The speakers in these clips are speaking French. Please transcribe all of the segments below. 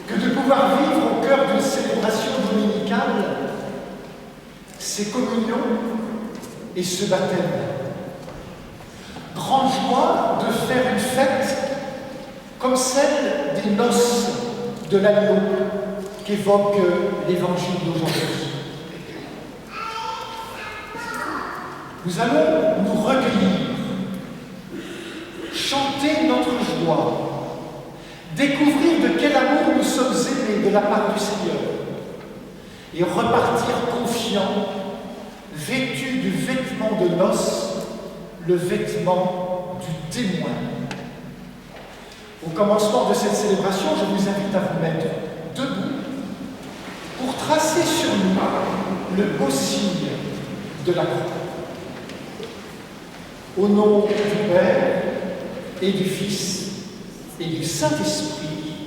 Que de pouvoir vivre au cœur d'une célébration dominicale ces communions et ce baptême. Grande joie de faire une fête comme celle des noces de l'agneau qu'évoque l'évangile d'aujourd'hui. Nous allons nous recueillir, chanter notre joie, découvrir de quel amour nous sommes aimés de la part du Seigneur et repartir confiants, vêtus du vêtement de noces, le vêtement du témoin. Au commencement de cette célébration, je vous invite à vous mettre debout pour tracer sur nous le beau signe de la croix. Au nom du Père et du Fils et du Saint-Esprit,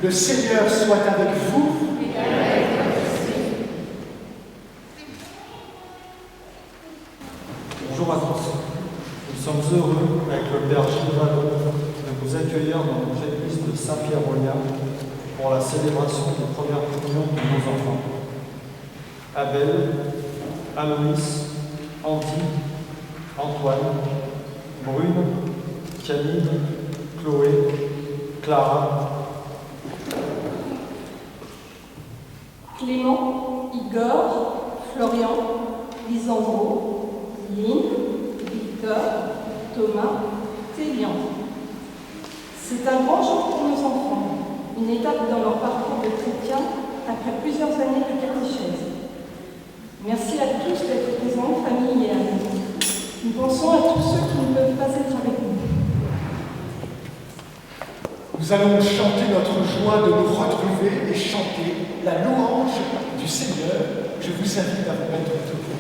le Seigneur soit avec vous. Et avec votre esprit. Bonjour à tous. Nous sommes heureux, avec le Père Gilles Vallon, de vous accueillir dans notre église de Saint-Pierre-aux-Liens pour la célébration des premières communions de nos enfants. Abel, Aloïs, Andy, Antoine, Brune, Camille, Chloé, Clara, Clément, Igor, Florian, Lisandro, Lynn, Victor, Thomas, Télian. C'est un grand jour pour nos enfants, une étape dans leur parcours de chrétien après plusieurs années de catéchèse. Merci à tous d'être présents, famille et amis. Nous pensons à tous ceux qui ne peuvent pas être avec nous. Nous allons chanter notre joie de nous retrouver et chanter la louange du Seigneur. Je vous invite à vous mettre debout.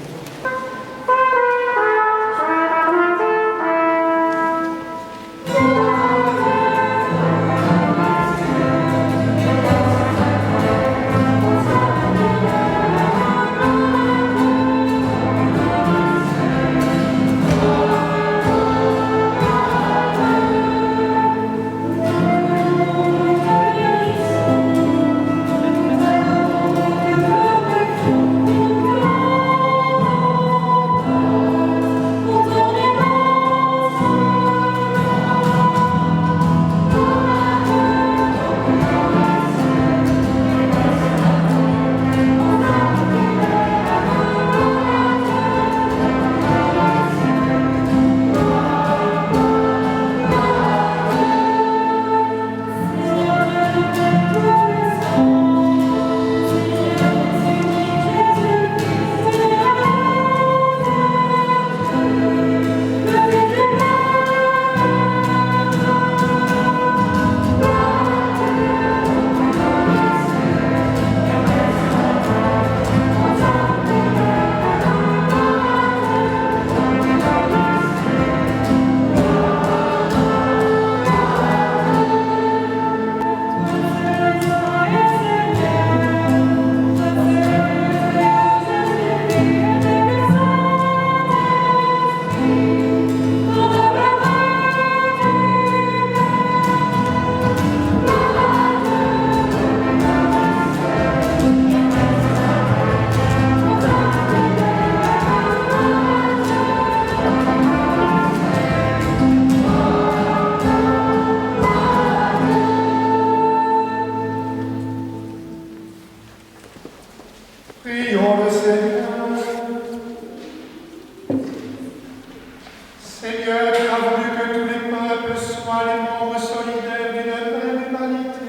soient les membres solidaires d'une même humanité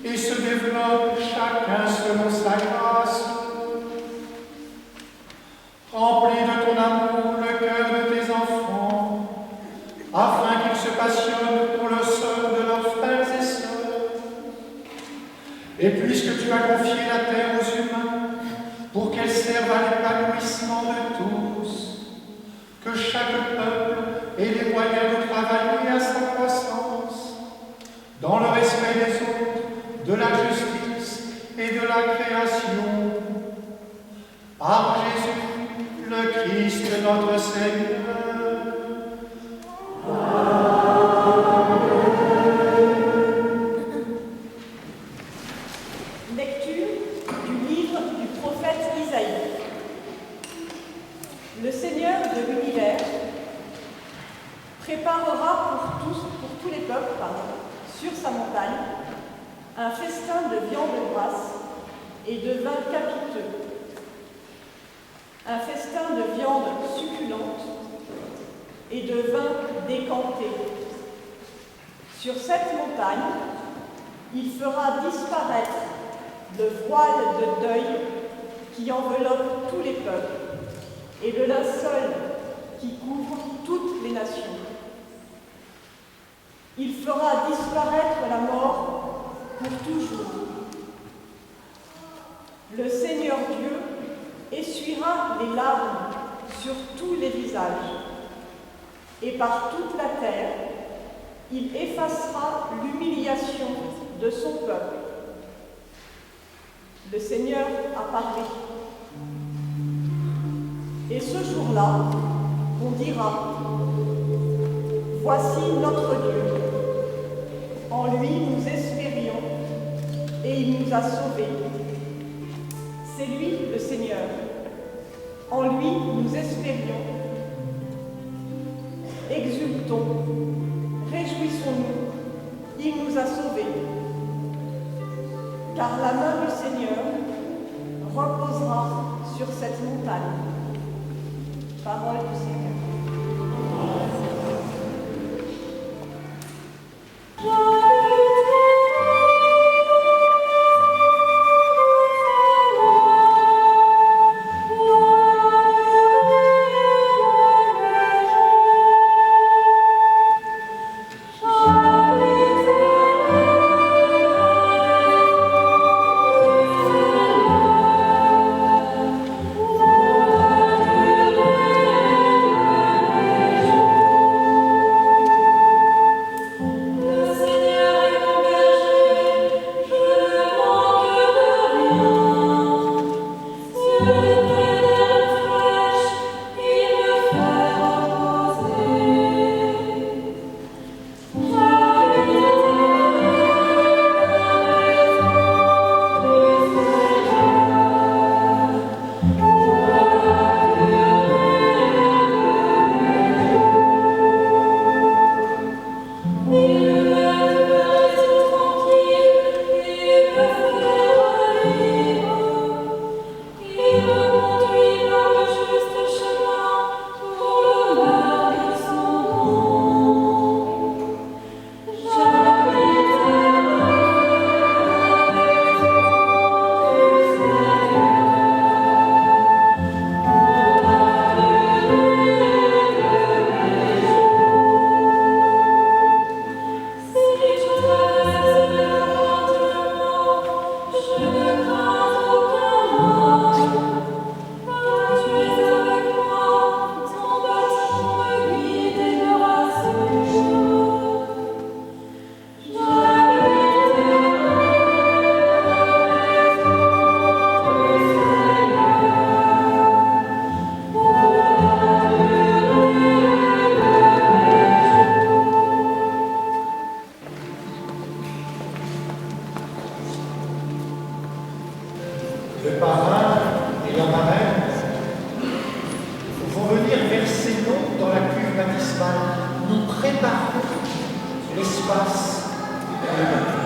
et se développent chacun selon sa grâce. Remplis de ton amour le cœur de tes enfants, afin qu'ils se passionnent pour le sort de leurs frères et sœurs. Et puisque tu as confié la terre aux humains, pour qu'elle serve à l'épanouissement de tous, que chaque peuple ait les moyens de travailler à sa croissance, dans le respect des autres, de la justice et de la création. Par Jésus, le Christ notre Seigneur. Lecture du livre du prophète Isaïe. Le Seigneur de l'univers préparera pour tous les peuples, sur sa montagne, un festin de viande grasse et de vin capiteux, un festin de viande succulente et de vin décanté. Sur cette montagne, il fera disparaître le voile de deuil qui enveloppe tous les peuples et le linceul qui couvre toutes les nations. Il fera disparaître la mort pour toujours. Le Seigneur Dieu essuiera les larmes sur tous les visages, et par toute la terre, il effacera l'humiliation de son peuple. Le Seigneur a parlé. Et ce jour-là, on dira, voici notre Dieu. En lui nous espérions et il nous a sauvés. C'est lui le Seigneur. En lui nous espérions. Exultons, réjouissons-nous, il nous a sauvés. Car la main du Seigneur reposera sur cette montagne. Parole du Seigneur. Le parrain et la marraine vont venir verser l'eau dans la cuve baptismale. Nous préparons l'espace de la vie.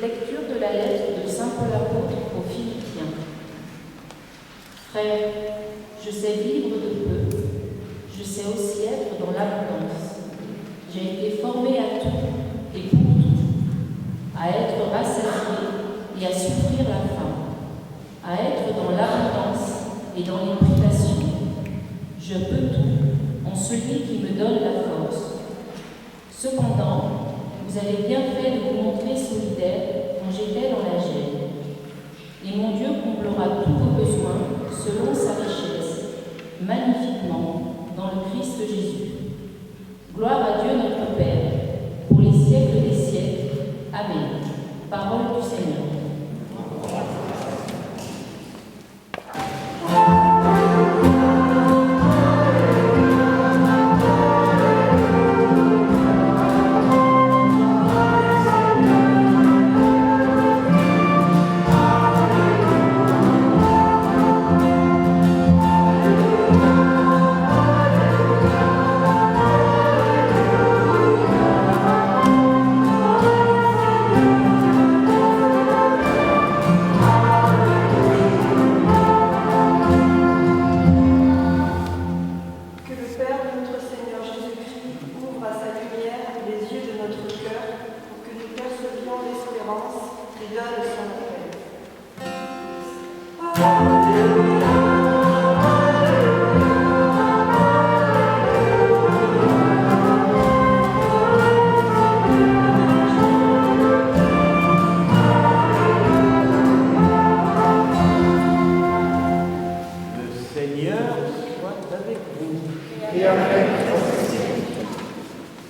Lecture de la lettre de saint Paul apôtre aux Philippiens. Frères, je sais vivre de peu, je sais aussi être dans l'abondance. J'ai été formé à tout et pour tout, à être rassasié et à souffrir la faim, à être dans l'abondance et dans les privations. Je peux tout en celui qui me donne la force. Cependant, vous avez bien fait de vous montrer solidaire quand j'étais dans la gêne. Et mon Dieu comblera tous vos besoins selon sa richesse, magnifiquement, dans le Christ Jésus. Gloire à Dieu notre Père, pour les siècles des siècles. Amen. Parole du Seigneur.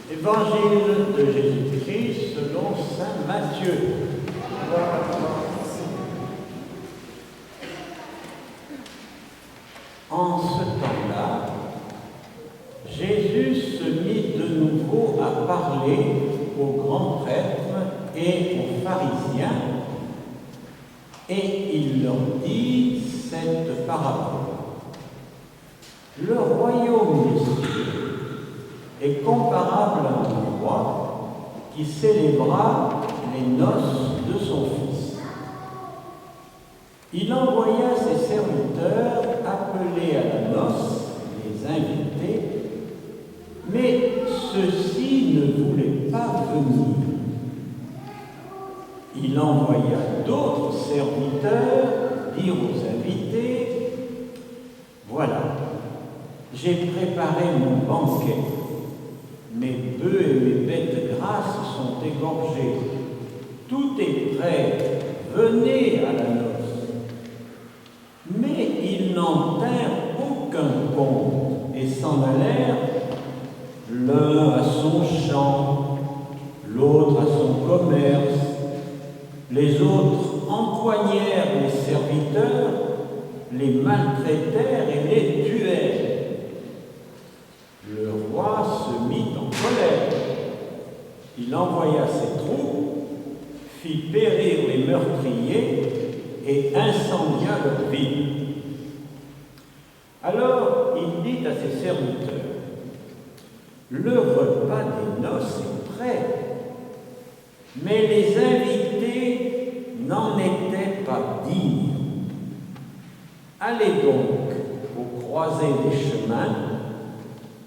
Évangile de Jésus-Christ selon saint Matthieu. En ce temps-là, Jésus se mit de nouveau à parler aux grands prêtres et aux pharisiens, et il leur dit cette parabole. Le royaume des cieux est comparable à un roi qui célébra les noces de son fils. Il envoya ses serviteurs appeler à la noce les invités, mais ceux-ci ne voulaient pas venir. Il envoya d'autres serviteurs dire aux invités: « Voilà, j'ai préparé mon banquet. Mes bœufs et mes bêtes grasses sont égorgés. Tout est prêt. Venez à la noce. » Mais ils n'en tinrent aucun compte et s'en allèrent, l'un à son champ, l'autre à son commerce. Les autres empoignèrent les serviteurs, les maltraitèrent et les tuèrent. Le roi se mit en colère. Il envoya ses troupes, fit périr les meurtriers et incendia leur ville. Alors il dit à ses serviteurs: « Le repas des noces est prêt, mais les invités n'en étaient pas dignes. Allez donc aux croisées des chemins.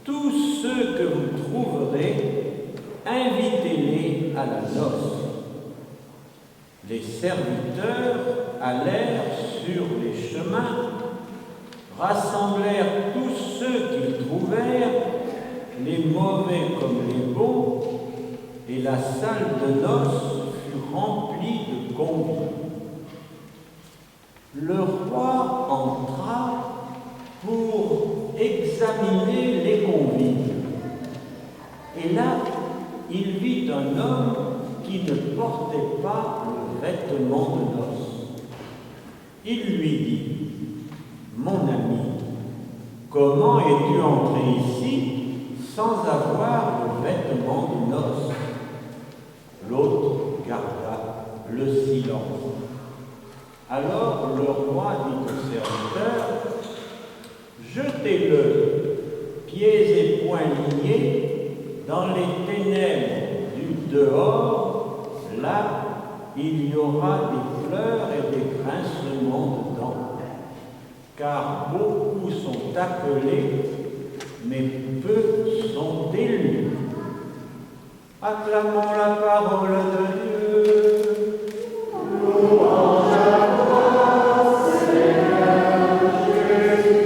Tous ceux que vous trouverez, invitez-les à la noce. » Les serviteurs allèrent sur les chemins, rassemblèrent tous ceux qu'ils trouvèrent, les mauvais comme les bons, et la salle de noces fut remplie de convives. Le roi entra pour examiner les convives. Et là, il vit un homme qui ne portait pas le vêtement de noces. Il lui dit: « Mon ami, comment es-tu entré ici sans avoir le vêtement de noces ?» L'autre garda le silence. Alors le roi dit au serviteur: « Jetez-le, pieds et poings liés, dans les ténèbres du dehors, là il y aura des pleurs et des grincements de dents, car beaucoup sont appelés, mais peu sont élus. Acclamons la parole de Dieu. Louange à toi, Seigneur Jésus.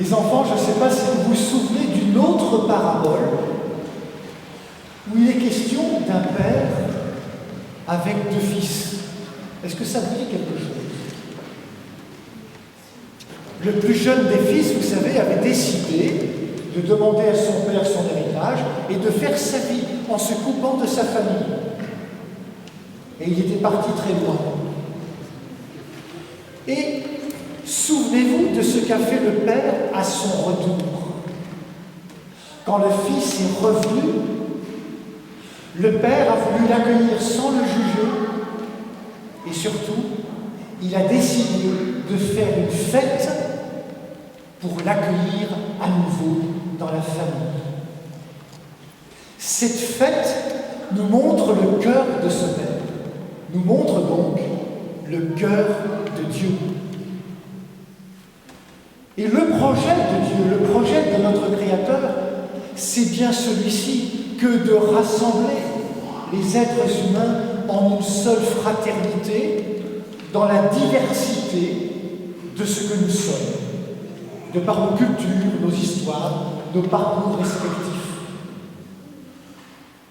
Les enfants, je ne sais pas si vous vous souvenez d'une autre parabole où il est question d'un père avec deux fils. Est-ce que ça vous dit quelque chose? Le plus jeune des fils, vous savez, avait décidé de demander à son père son héritage et de faire sa vie en se coupant de sa famille. Et il était parti très loin. Et souvenez-vous de ce qu'a fait le père à son retour. Quand le fils est revenu, le père a voulu l'accueillir sans le juger et surtout, il a décidé de faire une fête pour l'accueillir à nouveau dans la famille. Cette fête nous montre le cœur de ce père, nous montre donc le cœur de Dieu. Et le projet de Dieu, le projet de notre Créateur, c'est bien celui-ci, que de rassembler les êtres humains en une seule fraternité, dans la diversité de ce que nous sommes, de par nos cultures, nos histoires, nos parcours respectifs.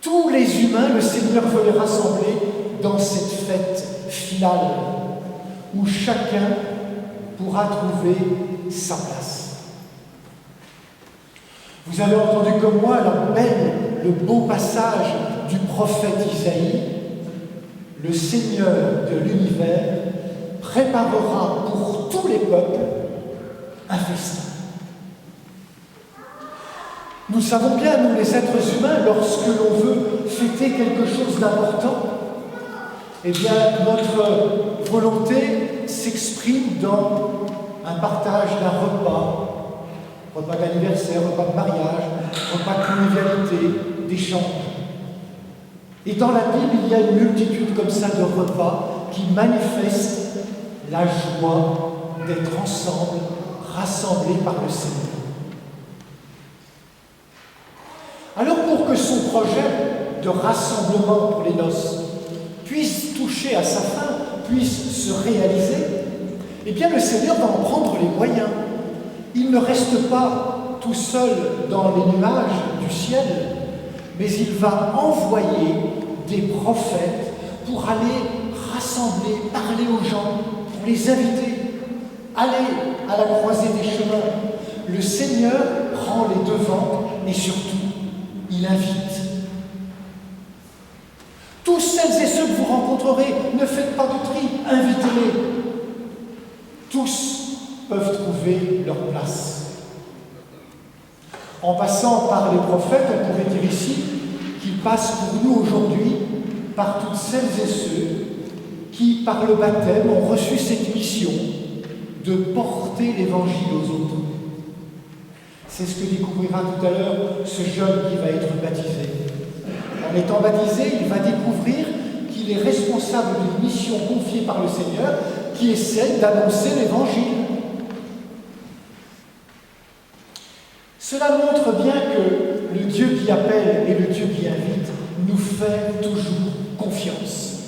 Tous les humains, le Seigneur veut les rassembler dans cette fête finale, où chacun pourra trouver sa place. Vous avez entendu comme moi le beau passage du prophète Isaïe. Le Seigneur de l'univers préparera pour tous les peuples un festin. Nous savons bien, nous les êtres humains, lorsque l'on veut fêter quelque chose d'important, eh bien notre volonté s'exprime dans un partage d'un repas d'anniversaire, repas de mariage, repas de convivialité, d'échange. Et dans la Bible, il y a une multitude comme ça de repas qui manifestent la joie d'être ensemble, rassemblés par le Seigneur. Alors pour que son projet de rassemblement pour les noces puisse toucher à sa fin, puisse se réaliser, eh bien le Seigneur va en prendre les moyens. Il ne reste pas tout seul dans les nuages du ciel, mais il va envoyer des prophètes pour aller rassembler, parler aux gens, pour les inviter, aller à la croisée des chemins. Le Seigneur prend les devants et surtout, il invite. Tous celles et ceux que vous rencontrerez, ne faites pas de tri, invitez-les. Tous peuvent trouver leur place. En passant par les prophètes, on pourrait dire ici qu'ils passent pour nous aujourd'hui par toutes celles et ceux qui, par le baptême, ont reçu cette mission de porter l'Évangile aux autres. C'est ce que découvrira tout à l'heure ce jeune qui va être baptisé. En étant baptisé, il va découvrir qu'il est responsable d'une mission confiée par le Seigneur, qui est celle d'annoncer l'Évangile. Cela montre bien que le Dieu qui appelle et le Dieu qui invite nous fait toujours confiance.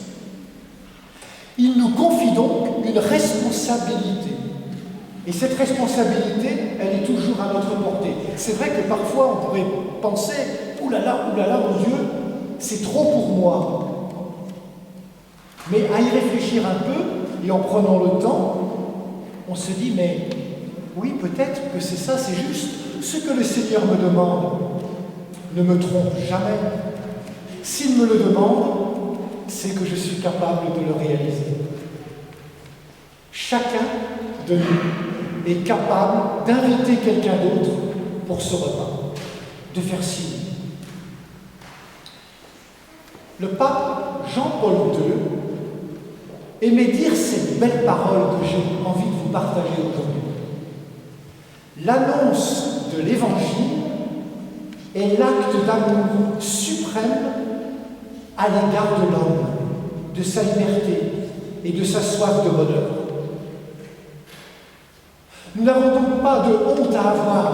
Il nous confie donc une responsabilité. Et cette responsabilité, elle est toujours à notre portée. C'est vrai que parfois on pourrait penser « Ouh là là, mon Dieu, c'est trop pour moi ». Mais à y réfléchir un peu, et en prenant le temps, on se dit « Mais oui, peut-être que c'est ça, c'est juste. Ce que le Seigneur me demande ne me trompe jamais. S'il me le demande, c'est que je suis capable de le réaliser. » Chacun de nous est capable d'inviter quelqu'un d'autre pour ce repas, de faire signe. Le pape Jean-Paul II aimait dire cette belle parole que j'ai envie de vous partager aujourd'hui. L'annonce de l'Évangile est l'acte d'amour suprême à l'égard de l'homme, de sa liberté et de sa soif de bonheur. Nous n'avons donc pas de honte à avoir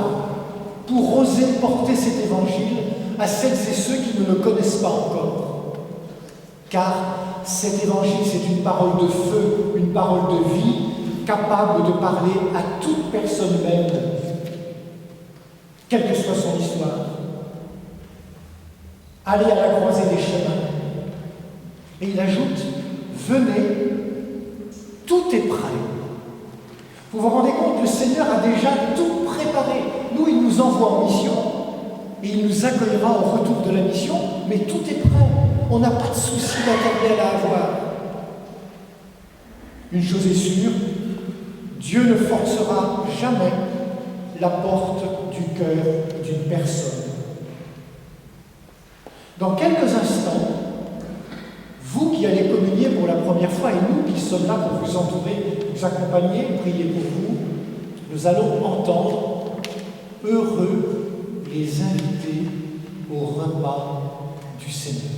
pour oser porter cet Évangile à celles et ceux qui ne le connaissent pas encore. Car cet Évangile, c'est une parole de feu, une parole de vie, capable de parler à toute personne humaine, quelle que soit son histoire. Allez à la croisée des chemins. Et il ajoute, venez, tout est prêt. Vous vous rendez compte, le Seigneur a déjà tout préparé. Nous, il nous envoie en mission et il nous accueillera au retour de la mission, mais tout est prêt. On n'a pas de souci matériel à avoir. Une chose est sûre, Dieu ne forcera jamais la porte du cœur d'une personne. Dans quelques instants, vous qui allez communier pour la première fois et nous qui sommes là pour vous entourer, vous accompagner, prier pour vous, nous allons entendre « Heureux les invités au repas du Seigneur ».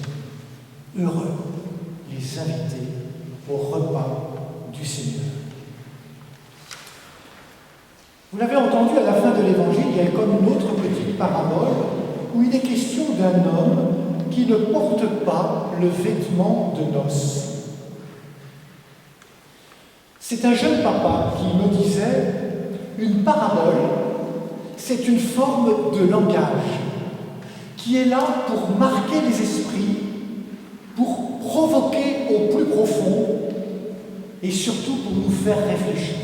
Heureux les invités au repas du Seigneur. Vous l'avez entendu à la fin de l'Évangile, il y a comme une autre petite parabole où il est question d'un homme qui ne porte pas le vêtement de noces. C'est un jeune papa qui me disait, une parabole, c'est une forme de langage qui est là pour marquer les esprits, pour provoquer au plus profond et surtout pour nous faire réfléchir.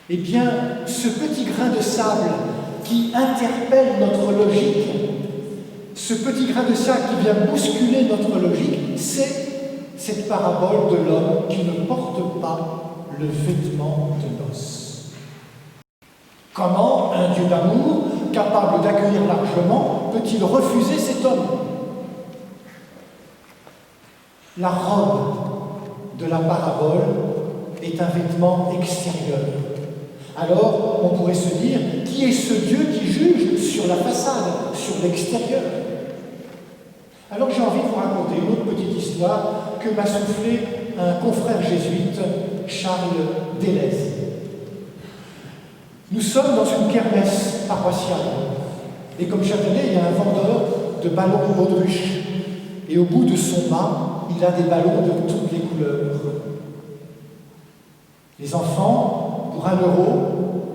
Eh bien, ce petit grain de sable qui interpelle notre logique, ce petit grain de sable qui vient bousculer notre logique, c'est cette parabole de l'homme qui ne porte pas le vêtement de noces. Comment un Dieu d'amour, capable d'accueillir largement, peut-il refuser cet homme? La robe de la parabole est un vêtement extérieur. Alors, on pourrait se dire, qui est ce Dieu qui juge sur la façade, sur l'extérieur? Alors j'ai envie de vous raconter une autre petite histoire que m'a soufflé un confrère jésuite, Charles Delez. Nous sommes dans une kermesse paroissiale. Et comme chaque année, il y a un vendeur de ballons baudruche. Et au bout de son mât, il a des ballons de toutes les couleurs. Les enfants, pour 1 €,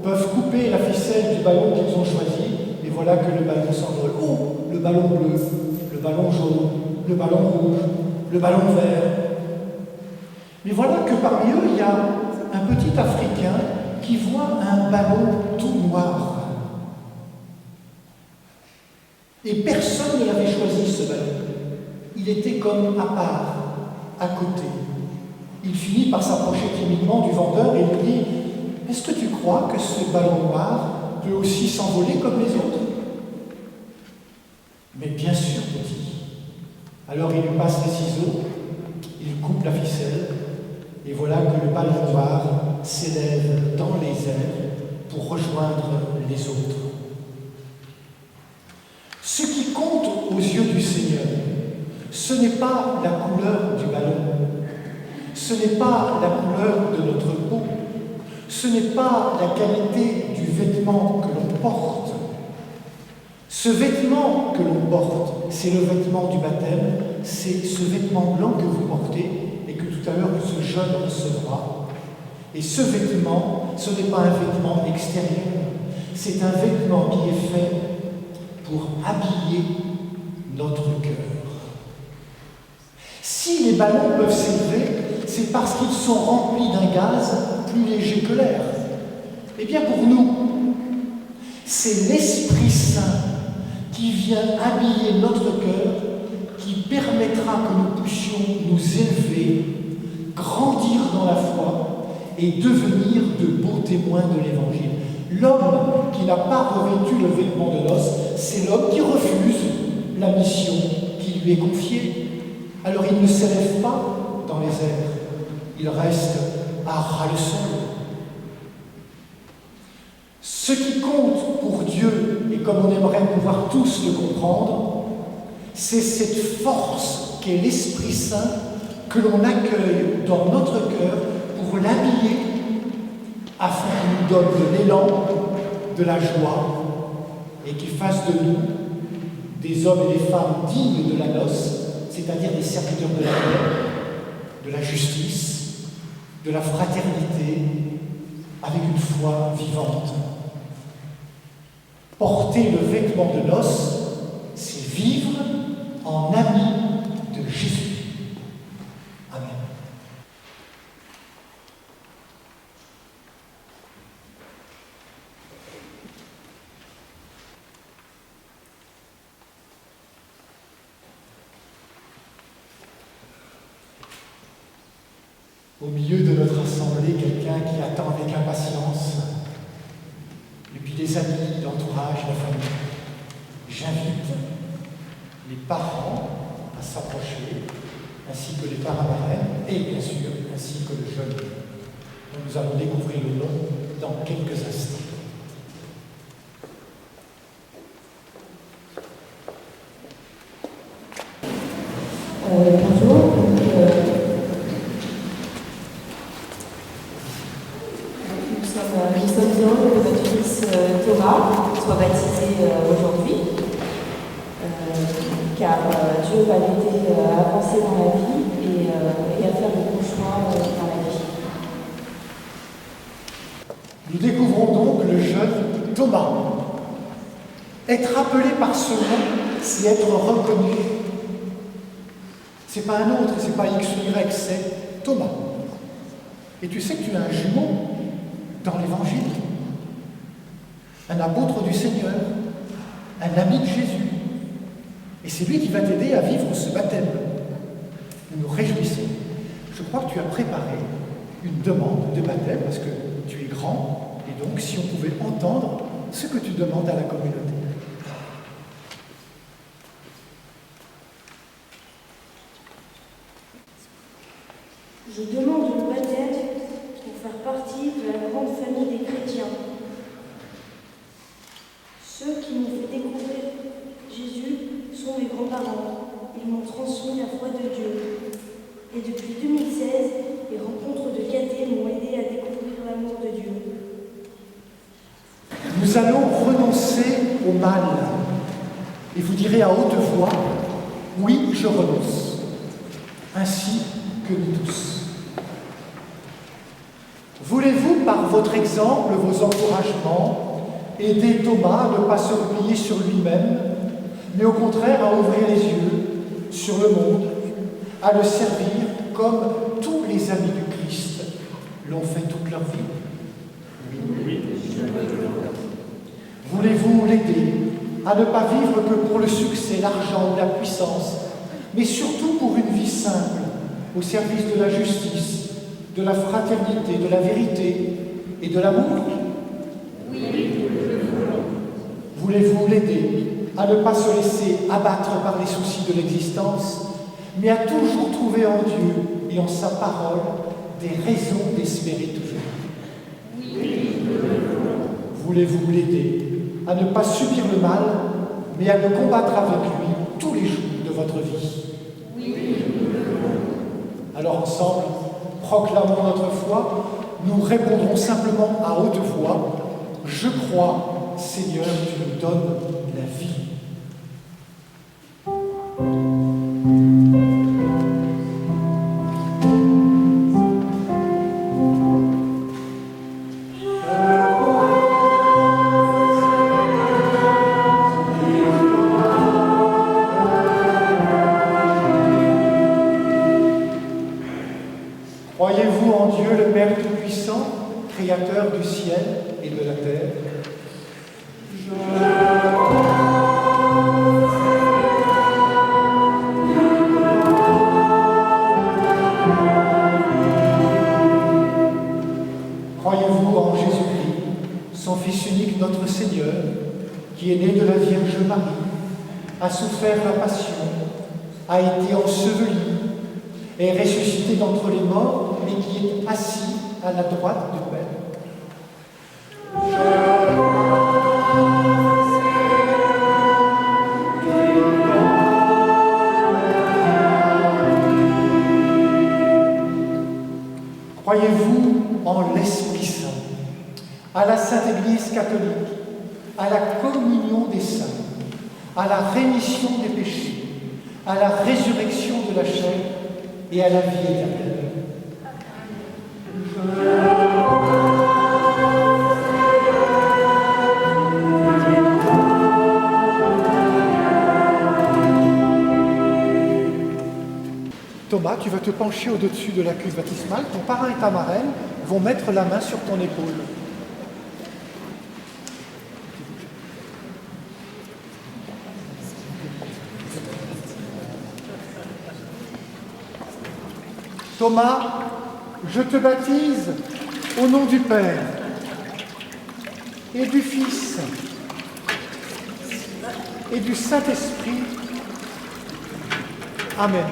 peuvent couper la ficelle du ballon qu'ils ont choisi, et voilà que le ballon s'envole. Oh, le ballon bleu, le ballon jaune, le ballon rouge, le ballon vert. Mais voilà que parmi eux, il y a un petit Africain qui voit un ballon tout noir. Et personne ne l'avait choisi, ce ballon. Il était comme à part, à côté. Il finit par s'approcher timidement du vendeur et lui dit « Est-ce que tu crois que ce ballon noir peut aussi s'envoler comme les autres ?» « Mais bien sûr, petit. » Alors il lui passe les ciseaux, il coupe la ficelle, et voilà que le ballon noir s'élève dans les airs pour rejoindre les autres. Ce qui compte aux yeux du Seigneur, ce n'est pas la couleur du ballon, ce n'est pas la couleur de notre peau, ce n'est pas la qualité du vêtement que l'on porte. Ce vêtement que l'on porte, c'est le vêtement du baptême, c'est ce vêtement blanc que vous portez et que tout à l'heure ce jeune recevra. Et ce vêtement, ce n'est pas un vêtement extérieur, c'est un vêtement qui est fait pour habiller notre cœur. Si les ballons peuvent s'élever, c'est parce qu'ils sont remplis d'un gaz plus léger que l'air. Eh bien pour nous, c'est l'Esprit Saint qui vient habiller notre cœur, qui permettra que nous puissions nous élever, grandir dans la foi et devenir de beaux témoins de l'Évangile. L'homme qui n'a pas revêtu le vêtement de noces, c'est l'homme qui refuse la mission qui lui est confiée. Alors il ne s'élève pas dans les airs, il reste à ras-le-sol. Ce qui compte pour Dieu, et comme on aimerait pouvoir tous le comprendre, c'est cette force qu'est l'Esprit Saint que l'on accueille dans notre cœur pour l'habiller afin qu'il nous donne de l'élan, de la joie et qu'il fasse de nous des hommes et des femmes dignes de la noce, c'est-à-dire des serviteurs de la paix, de la justice, de la fraternité, avec une foi vivante. Porter le vêtement de noces, c'est vivre en ami de Jésus. Amen. Au milieu de notre assemblée, quelqu'un qui attend avec impatience, et puis des amis, l'entourage, la famille. J'invite les parents à s'approcher, ainsi que les parents marraines, et bien sûr, ainsi que le jeune dont nous allons découvrir le nom dans quelques instants. Bonjour. Nous sommes heureux que votre fils Thomas soit baptisé aujourd'hui, car Dieu va l'aider à avancer dans la vie et à faire de bons choix dans la vie. Nous découvrons donc le jeune Thomas. Être appelé par ce nom, c'est être reconnu. C'est pas un autre, c'est pas X ou Y, c'est Thomas. Et tu sais que tu as un jumeau dans l'Évangile, un apôtre du Seigneur, un ami de Jésus. Et c'est lui qui va t'aider à vivre ce baptême. Nous nous réjouissons. Je crois que tu as préparé une demande de baptême parce que tu es grand, et donc si on pouvait entendre ce que tu demandes à la communauté. Je demande le baptême pour faire partie de la grande famille des chrétiens. Ceux qui m'ont fait découvrir Jésus sont mes grands-parents. Ils m'ont transmis la foi de Dieu. Et depuis 2016, les rencontres de caté m'ont aidé à découvrir l'amour de Dieu. Nous allons renoncer au mal. Et vous direz à haute voix, oui, je renonce. Ainsi que nous tous. Voulez-vous, par votre exemple, vos encouragements, aider Thomas à ne pas se replier sur lui-même, mais au contraire à ouvrir les yeux sur le monde, à le servir comme tous les amis du Christ l'ont fait toute leur vie? Oui. Voulez-vous l'aider à ne pas vivre que pour le succès, l'argent ou la puissance, mais surtout pour une vie simple, au service de la justice, de la fraternité, de la vérité et de l'amour? Oui. Voulez-vous l'aider à ne pas se laisser abattre par les soucis de l'existence, mais à toujours trouver en Dieu et en sa parole des raisons d'espérer toujours? Oui. Voulez-vous l'aider à ne pas subir le mal, mais à le combattre avec lui tous les jours de votre vie? Oui. Alors ensemble, proclamons notre foi, nous répondrons simplement à haute voix, « Je crois, Seigneur, tu me donnes la vie. » Croyez-vous en Dieu, le Père Tout-Puissant, Créateur du ciel et de la terre? Fils unique, notre Seigneur, qui est né de la Vierge Marie, a souffert la passion, a été enseveli, est ressuscité d'entre les morts, mais qui est assis à la droite du Père. Croyez-vous en l'Esprit Saint, à la Sainte Église catholique, à la communion des saints, à la rémission des péchés, à la résurrection de la chair et à la vie éternelle? Thomas, tu vas te pencher au-dessus de la cuve baptismale. Ton parrain et ta marraine vont mettre la main sur ton épaule. Thomas, je te baptise au nom du Père et du Fils et du Saint-Esprit. Amen.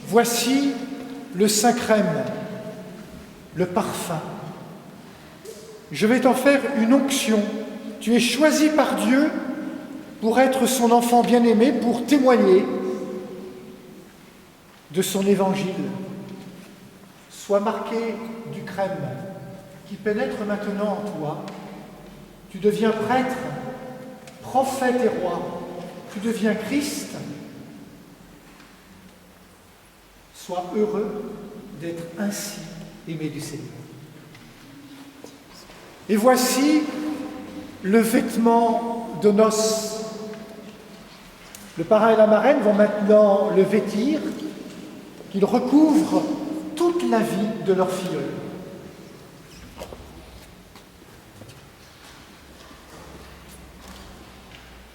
Voici le Saint-Crème, le parfum. Je vais t'en faire une onction. Tu es choisi par Dieu pour être son enfant bien-aimé, pour témoigner de son évangile. Sois marqué du crème qui pénètre maintenant en toi. Tu deviens prêtre, prophète et roi. Tu deviens Christ. Sois heureux d'être ainsi aimé du Seigneur. Et voici le vêtement de noces. Le parrain et la marraine vont maintenant le vêtir, qu'il recouvre toute la vie de leur filleul.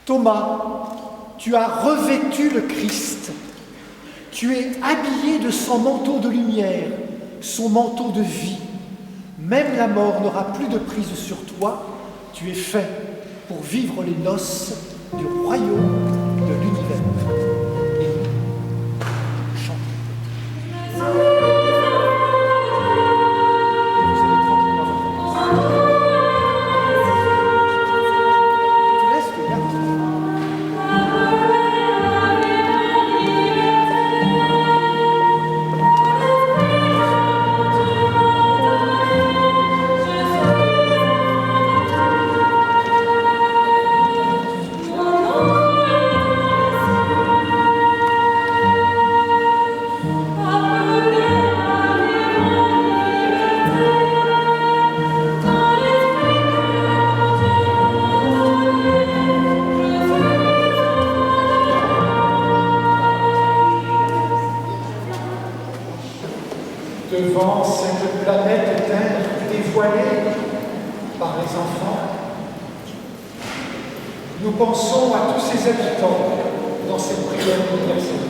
Thomas, tu as revêtu le Christ. Tu es habillé de son manteau de lumière, son manteau de vie. Même la mort n'aura plus de prise sur toi. Tu es fait pour vivre les noces du royaume de l'univers. Et chantez. Et vous allez tranquillement à votre place. Tu laisses le garde. Devant cette planète Terre dévoilée par les enfants, nous pensons à tous ses habitants dans cette prière universelle.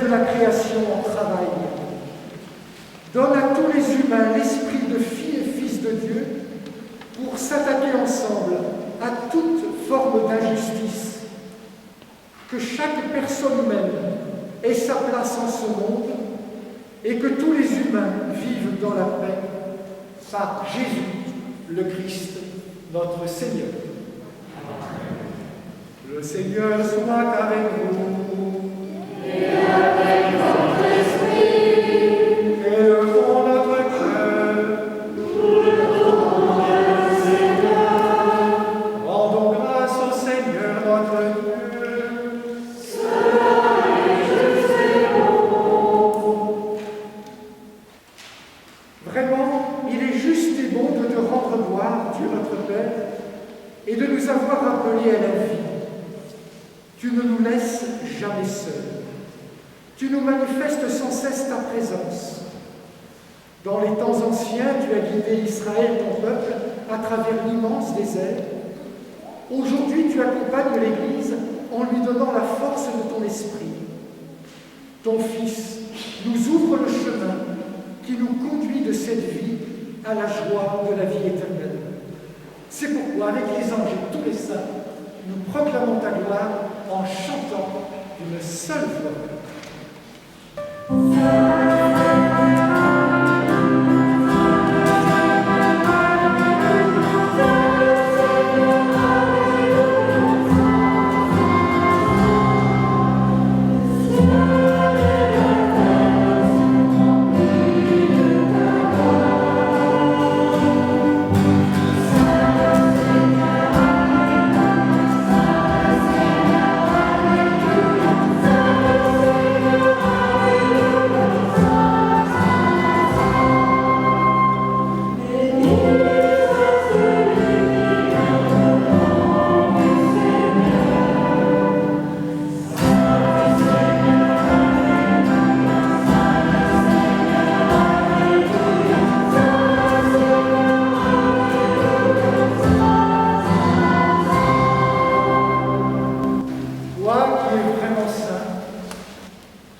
de la création en travail. Donne à tous les humains l'esprit de filles et fils de Dieu pour s'attaquer ensemble à toute forme d'injustice. Que chaque personne humaine ait sa place en ce monde et que tous les humains vivent dans la paix par Jésus, le Christ, notre Seigneur. Le Seigneur soit avec vous. Et avec votre esprit. Élevons notre cœur. Nous levons le Seigneur. Rendons grâce au Seigneur notre Dieu. Cela est juste et bon. Vraiment, il est juste et bon de te rendre gloire, Dieu notre Père, et de nous avoir appelés à la vie. Tu ne nous laisses jamais seuls. Tu nous manifestes sans cesse ta présence. Dans les temps anciens, tu as guidé Israël, ton peuple, à travers l'immense désert. Aujourd'hui, tu accompagnes l'Église en lui donnant la force de ton esprit. Ton Fils nous ouvre le chemin qui nous conduit de cette vie à la joie de la vie éternelle. C'est pourquoi, avec les anges et tous les saints, nous proclamons ta gloire en chantant d'une seule voix.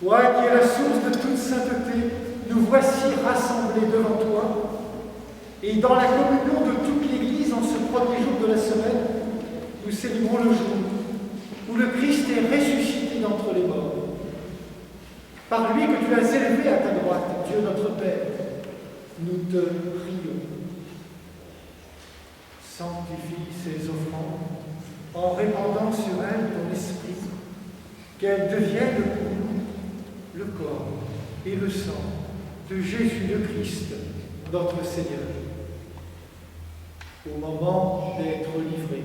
Toi qui es la source de toute sainteté, nous voici rassemblés devant toi, et dans la communion de toute l'Église en ce premier jour de la semaine, nous célébrons le jour où le Christ est ressuscité d'entre les morts. Par lui que tu as élevé à ta droite, Dieu notre Père, nous te prions. Sanctifie ces offrandes en répandant sur elles ton esprit, qu'elles deviennent pour nous le corps et le sang de Jésus le Christ, notre Seigneur. Au moment d'être livré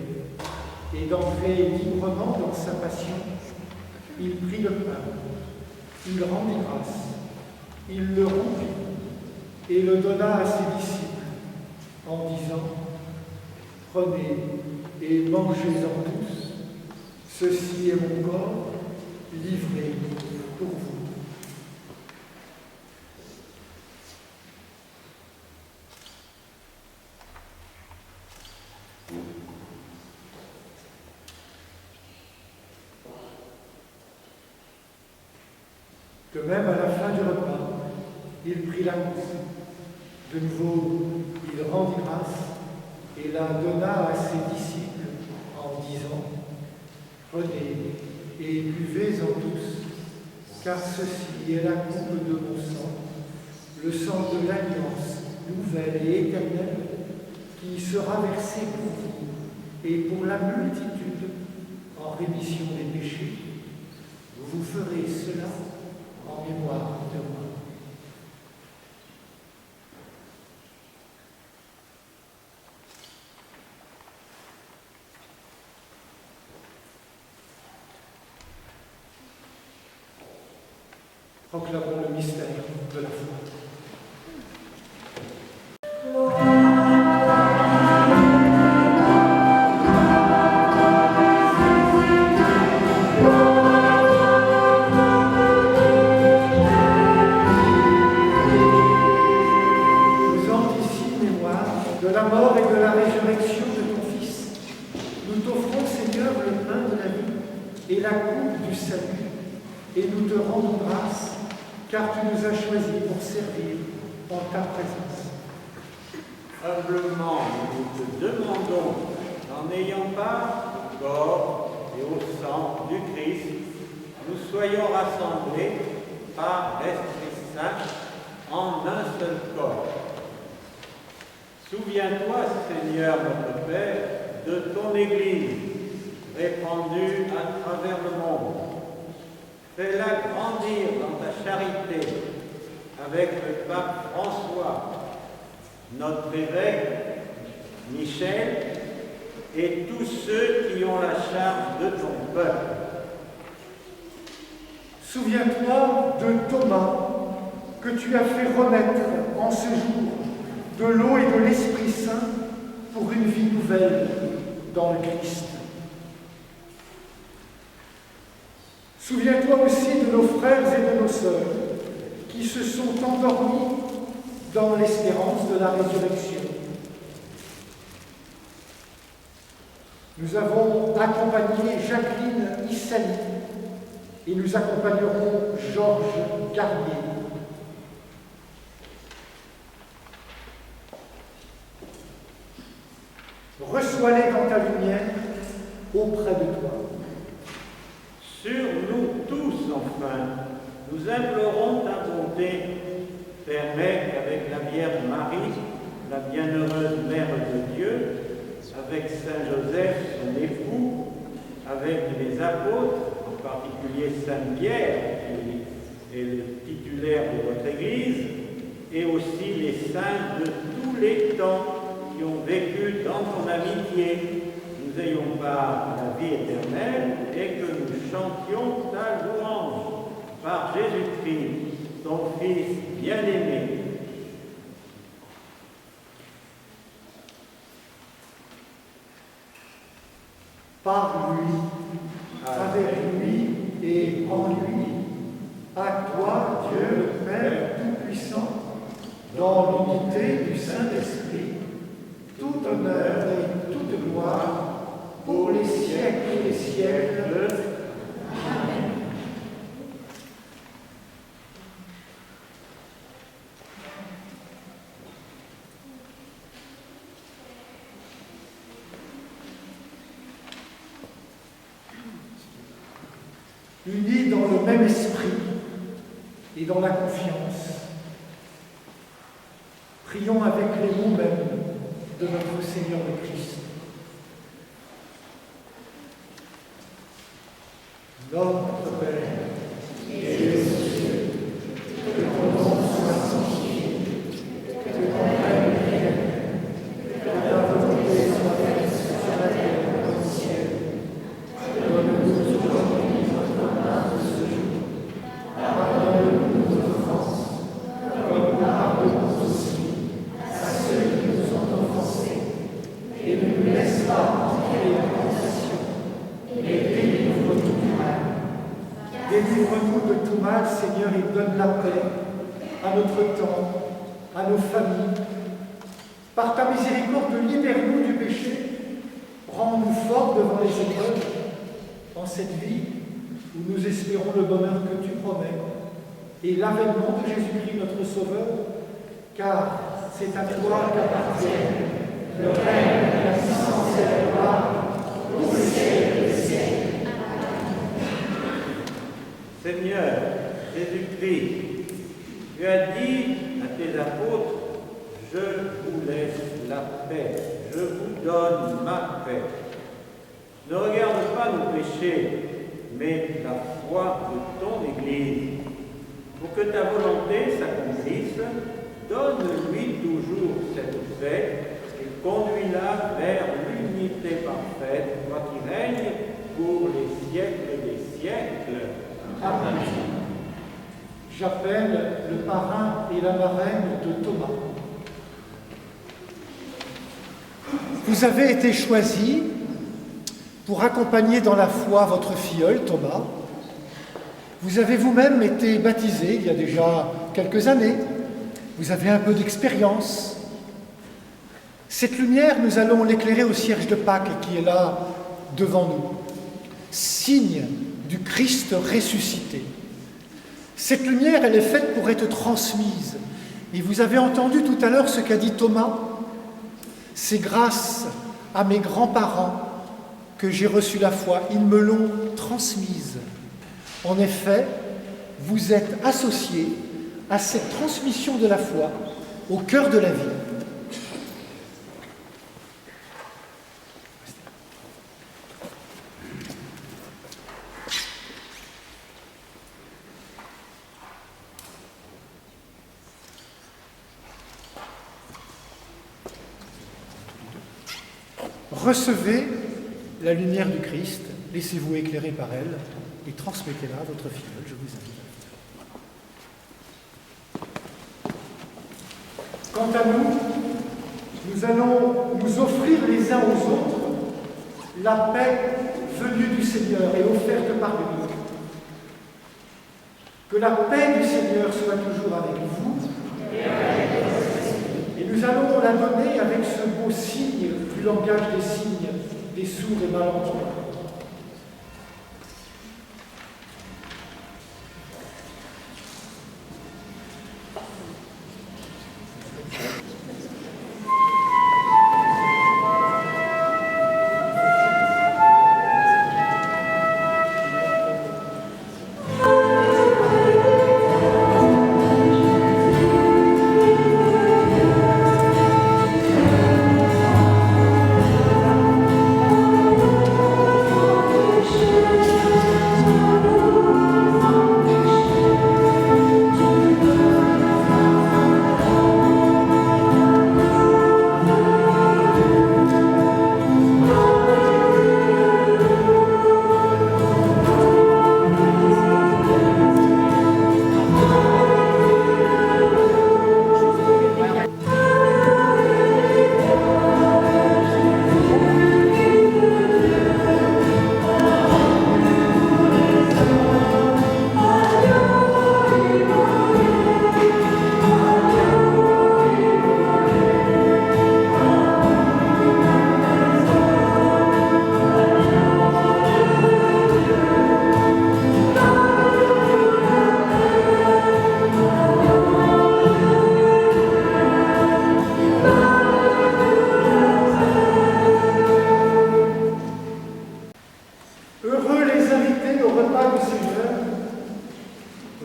et d'entrer librement dans sa passion, il prit le pain, il rendit grâce, il le rompit et le donna à ses disciples en disant : « Prenez et mangez-en tous, ceci est mon corps livré pour vous. » De même, à la fin du repas, il prit la coupe. De nouveau, il rendit grâce et la donna à ses disciples en disant : « Prenez et buvez-en tous, car ceci est la coupe de mon sang, le sang de l'alliance nouvelle et éternelle, qui sera versé pour vous et pour la multitude en rémission des péchés. Vous ferez cela en mémoire de moi. » Proclamons le mystère de la foi. et nous te rendons grâce, car tu nous as choisis pour servir en ta présence. Humblement, nous te demandons, en ayant part au corps et au sang du Christ, nous soyons rassemblés par l'Esprit Saint en un seul corps. Souviens-toi, Seigneur notre Père, de ton Église, répandue à travers le monde. Fais-la grandir dans ta charité avec le pape François, notre évêque Michel et tous ceux qui ont la charge de ton peuple. Souviens-toi de Thomas, que tu as fait renaître en ce jour de l'eau et de l'Esprit Saint pour une vie nouvelle dans le Christ. Souviens-toi aussi de nos frères et de nos sœurs qui se sont endormis dans l'espérance de la résurrection. Nous avons accompagné Jacqueline Issali et nous accompagnerons Georges Garnier. Reçois-les dans ta lumière auprès de toi. Sur nous tous, enfin, nous implorons ta bonté. Permets qu'avec la Vierge Marie, la bienheureuse Mère de Dieu, avec Saint Joseph, son époux, avec les apôtres, en particulier Saint Pierre, qui est le titulaire de votre Église, et aussi les saints de tous les temps qui ont vécu dans ton amitié, nous ayons part à la vie éternelle et que nous chantions ta louange par Jésus-Christ, ton Fils bien-aimé. Par lui, avec lui et en lui, à toi, Dieu le Père Tout-Puissant, dans l'unité du Saint-Esprit, tout honneur et toute gloire pour les siècles des siècles. Amen. Unis dans le même esprit et dans la confiance, prions avec les mots mêmes de notre Seigneur le Christ. Notre Père, qui es aux cieux, que ton nom soit sanctifié, que ton règne vienne, que ta volonté soit faite sur la terre comme au ciel. Donne-nous aujourd'hui notre pain de ce jour. Pardonne-nous nos offenses, comme nous pardonnons aussi à ceux qui nous ont offensés. Et ne nous laisse pas entrer en tentation, mais délivre-nous du mal. Délivre-nous de tout mal, Seigneur, et donne la paix à notre temps, à nos familles. Par ta miséricorde, libère-nous du péché. Rends-nous forts devant les épreuves, en cette vie où nous espérons le bonheur que tu promets et l'avènement de Jésus-Christ, notre Sauveur, car c'est à toi qu'appartiennent le règne, la puissance et la gloire pour les siècles des siècles. Seigneur Jésus-Christ, tu as dit à tes apôtres, je vous laisse la paix, je vous donne ma paix. Ne regarde pas nos péchés, mais la foi de ton Église. Pour que ta volonté s'accomplisse, donne-lui toujours cette paix et conduis-la vers l'unité parfaite, toi qui règnes pour les siècles des siècles. Amen. J'appelle le parrain et la marraine de Thomas. Vous avez été choisis pour accompagner dans la foi votre filleul, Thomas. Vous avez vous-même été baptisé il y a déjà quelques années. Vous avez un peu d'expérience. Cette lumière, nous allons l'éclairer au cierge de Pâques qui est là devant nous. Signe du Christ ressuscité. Cette lumière, elle est faite pour être transmise. Et vous avez entendu tout à l'heure ce qu'a dit Thomas. C'est grâce à mes grands-parents que j'ai reçu la foi. Ils me l'ont transmise. En effet, vous êtes associés à cette transmission de la foi au cœur de la vie. Recevez la lumière du Christ, laissez-vous éclairer par elle et transmettez-la à votre filleul, je vous invite. Quant à nous, nous allons nous offrir les uns aux autres la paix venue du Seigneur et offerte par lui. Que la paix du Seigneur soit toujours avec vous. Et nous allons la donner avec ce beau signe du langage des signes, des sourds et malentendants.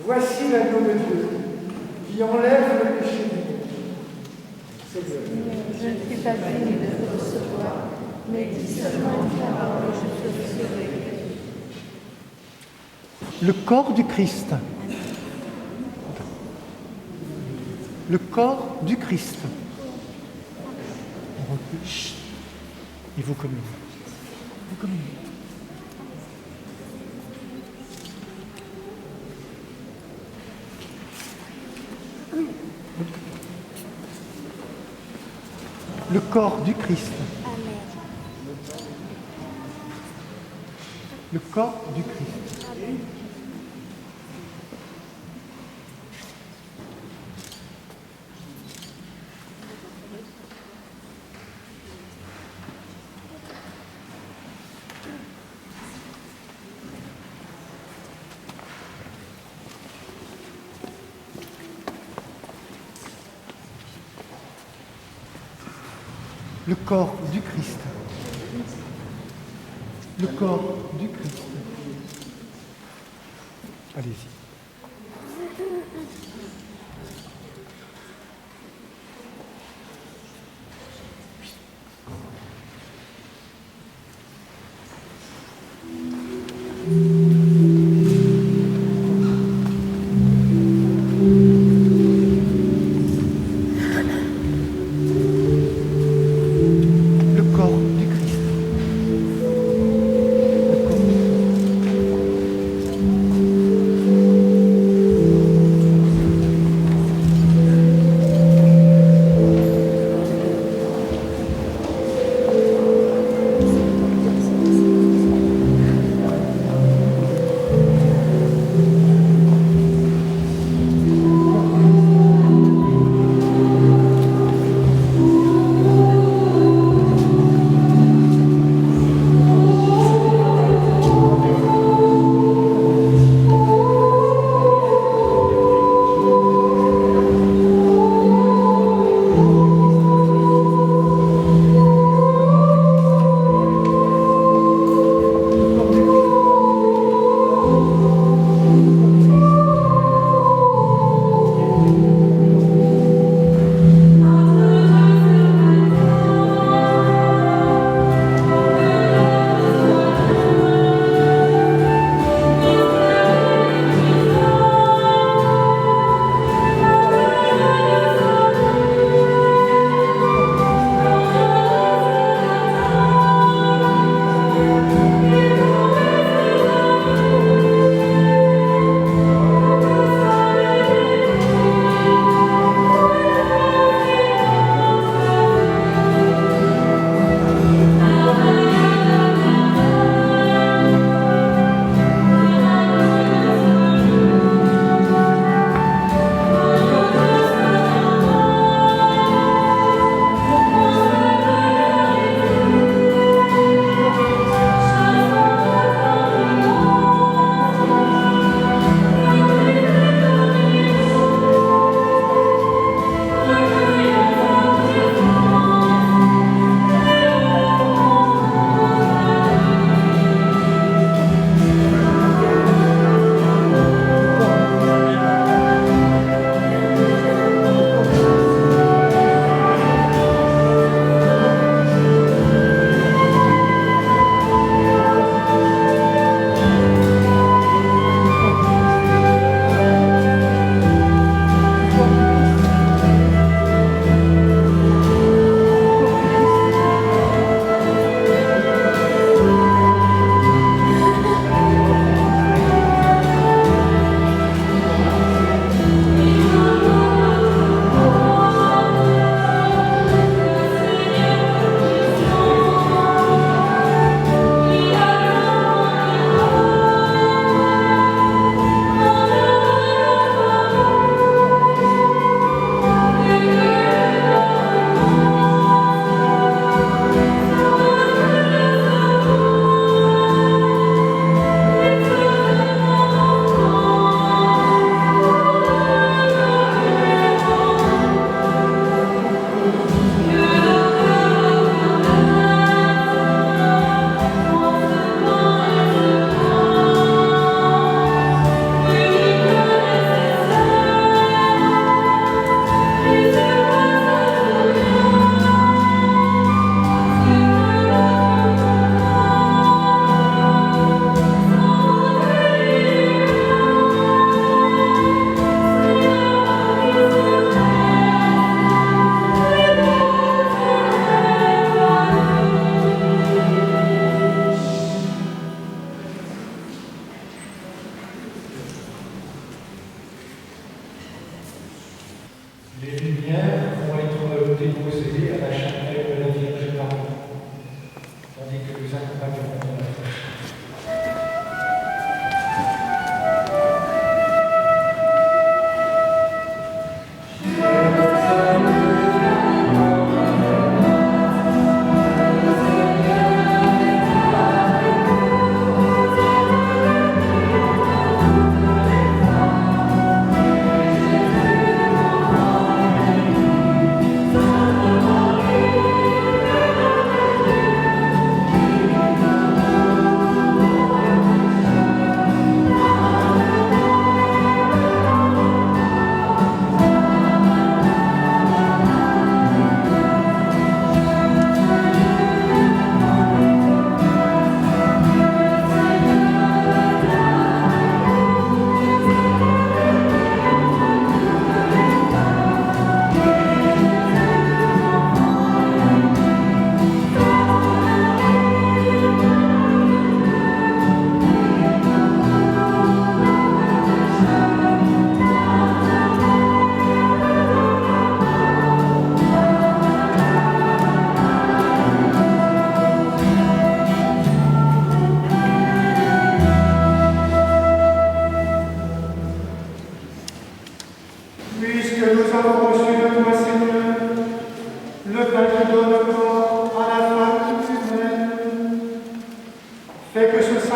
Voici l'agneau de Dieu qui enlève le péché du monde. Seigneur. Je ne suis pas digne de te recevoir, mais dis seulement ta parole, je te saurai. Le corps du Christ. Le corps du Christ. Chut. Et vous communiez. Vous communiez. Le corps du Christ. Le corps du Christ. Le corps du Christ. Le corps du Christ. Allez-y.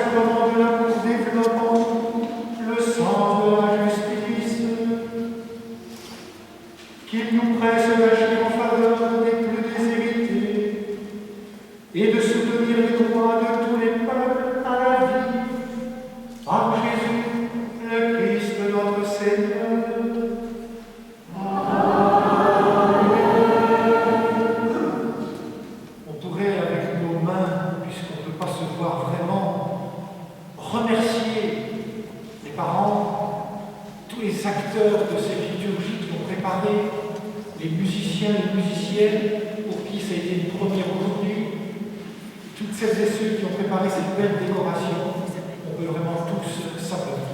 sacrement de l'amour développant le sens de la justice, qu'il nous presse d'agir en faveur des plus déshérités et de soutenir les droits de tous les peuples à la vie, par Jésus, le Christ notre Seigneur. On pourrait, avec nos mains, puisqu'on ne peut pas se voir vraiment, remercier les parents, tous les acteurs de cette liturgie qui ont préparé, les musiciens, les musiciennes, pour qui ça a été une première aujourd'hui, toutes celles et ceux qui ont préparé cette belle décoration. On peut vraiment tous s'applaudir.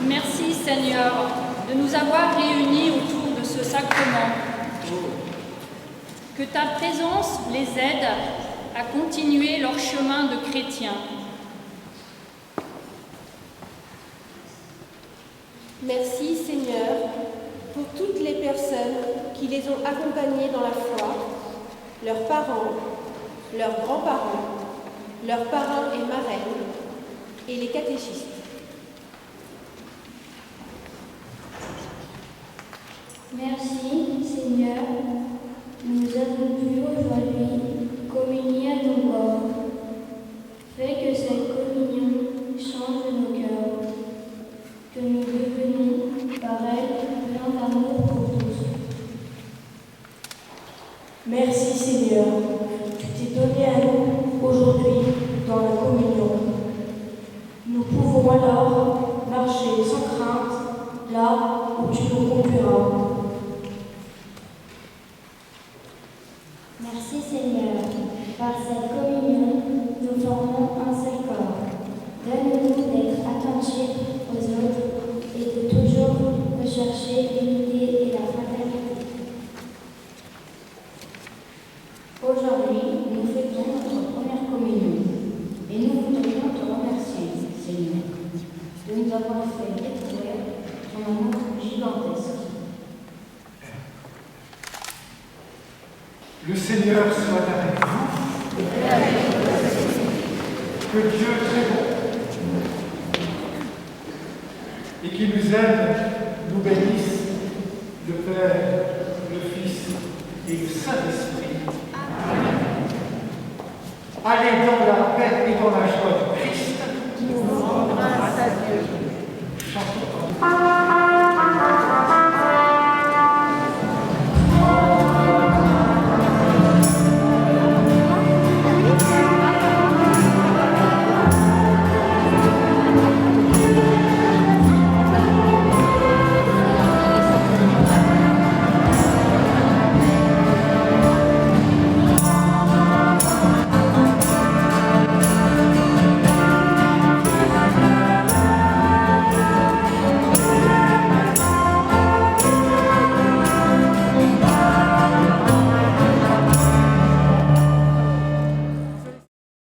Merci Seigneur de nous avoir réunis autour de ce sacrement. Que ta présence les aide à continuer leur chemin de chrétiens. Merci Seigneur pour toutes les personnes qui les ont accompagnés dans la foi, leurs parents, leurs grands-parents, leurs parrains et marraines, et les catéchistes. Merci Seigneur, nous avons pu aujourd'hui communier à ton corps. Fais que cette communion change nos cœurs, que nous devenions par elle pleins d'amour pour tous. Merci Seigneur, tu t'es donné à nous aujourd'hui dans la communion. Nous pouvons alors marcher sans crainte là où tu nous conduiras. Merci Seigneur, par cette communion, nous formons un seul corps. Donne-nous d'être attentifs aux autres et de toujours rechercher l'unité et la fraternité. Aujourd'hui, nous fêtons notre première communion et nous voudrions te remercier, Seigneur, de nous avoir fait découvrir ton amour gigantesque. Le Seigneur soit avec vous. Que Dieu très bon et qui nous aime, nous bénisse, le Père, le Fils et le Saint-Esprit. Amen. Allez dans la paix et dans la joie de Christ. Nous rendons grâce à Dieu. Chantons.